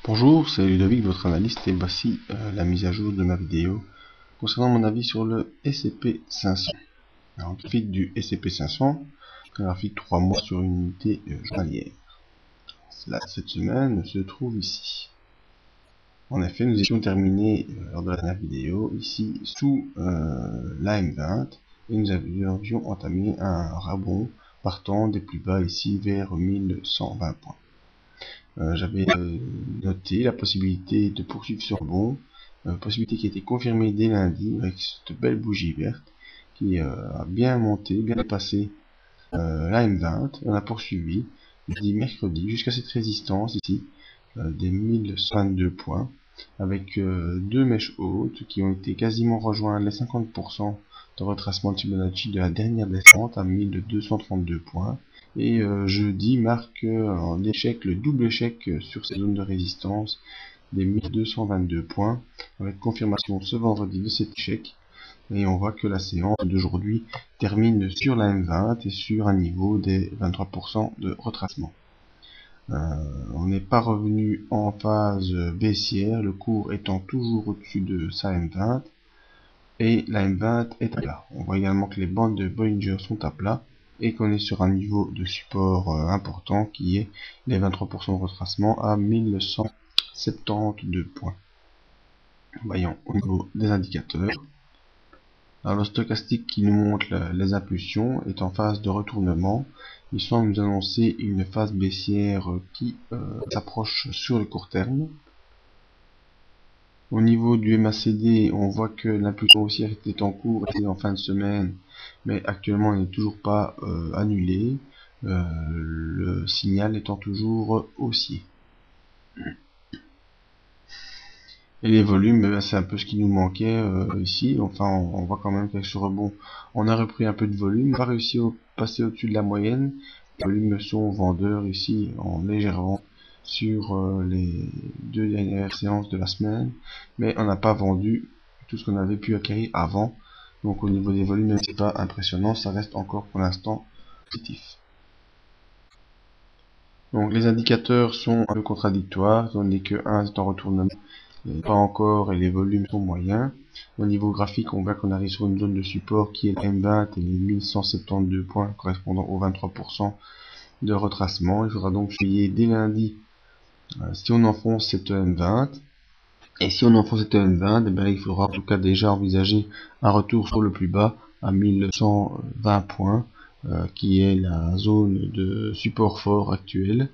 Bonjour, c'est Ludovic, votre analyste, et voici la mise à jour de ma vidéo concernant mon avis sur le SCP-500. Alors, le graphique du SCP-500, un graphique 3 mois sur une unité journalière. Là, cette semaine se trouve ici. En effet, nous étions terminés lors de la dernière vidéo, ici, sous l'AM20, et nous avions entamé un rebond partant des plus bas ici vers 1120 points. J'avais noté la possibilité de poursuivre ce rebond, possibilité qui a été confirmée dès lundi avec cette belle bougie verte qui a bien monté, bien dépassé la M20. On a poursuivi dit mercredi jusqu'à cette résistance ici des 1122 points avec deux mèches hautes qui ont été quasiment rejoints les 50% de retracement de Fibonacci de la dernière descente à 1232 points. Et jeudi marque l'échec, le double échec sur ces zones de résistance des 1222 points, avec confirmation ce vendredi de cet échec. Et on voit que la séance d'aujourd'hui termine sur la M20 et sur un niveau des 23% de retracement. On n'est pas revenu en phase baissière, le cours étant toujours au-dessus de sa M20 et la M20 est à plat. On voit également que les bandes de Bollinger sont à plat et qu'on est sur un niveau de support important qui est les 23% de retracement à 1172 points. Voyons au niveau des indicateurs. Alors, le stochastique qui nous montre les impulsions est en phase de retournement. Il semble nous annoncer une phase baissière qui s'approche sur le court terme. Au niveau du MACD, on voit que l'impulsion haussière était en cours en fin de semaine, mais actuellement il n'est toujours pas annulé, le signal étant toujours haussier. Et les volumes, c'est un peu ce qui nous manquait ici. Enfin, on voit quand même qu'avec ce rebond, on a repris un peu de volume, on a réussi à passer au-dessus de la moyenne. Les volumes sont vendeurs ici en légère vente sur les deux dernières séances de la semaine, mais on n'a pas vendu tout ce qu'on avait pu acquérir avant. Donc au niveau des volumes, c'est pas impressionnant, ça reste encore pour l'instant positif. Donc les indicateurs sont un peu contradictoires, on n'est que 1 est en retournement, pas encore, et les volumes sont moyens. Au niveau graphique, on voit qu'on arrive sur une zone de support qui est la M20 et les 1172 points correspondant aux 23% de retracement. Il faudra donc surveiller dès lundi si on enfonce cette M20. Et si on enfonce cette M20, eh bien, il faudra en tout cas déjà envisager un retour sur le plus bas à 1120 points, qui est la zone de support fort actuelle.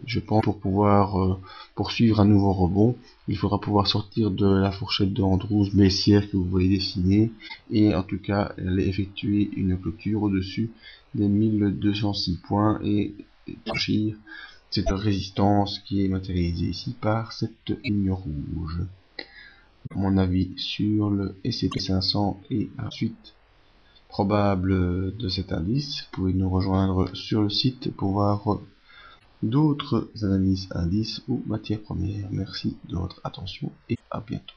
Je pense pour pouvoir poursuivre un nouveau rebond, il faudra pouvoir sortir de la fourchette de Andrews baissière que vous voyez dessinée et en tout cas aller effectuer une clôture au-dessus des 1206 points et franchir cette résistance qui est matérialisée ici par cette ligne rouge. Mon avis sur le SCP-500 et ensuite probable de cet indice. Vous pouvez nous rejoindre sur le site pour voir d'autres analyses indices ou matières premières. Merci de votre attention et à bientôt.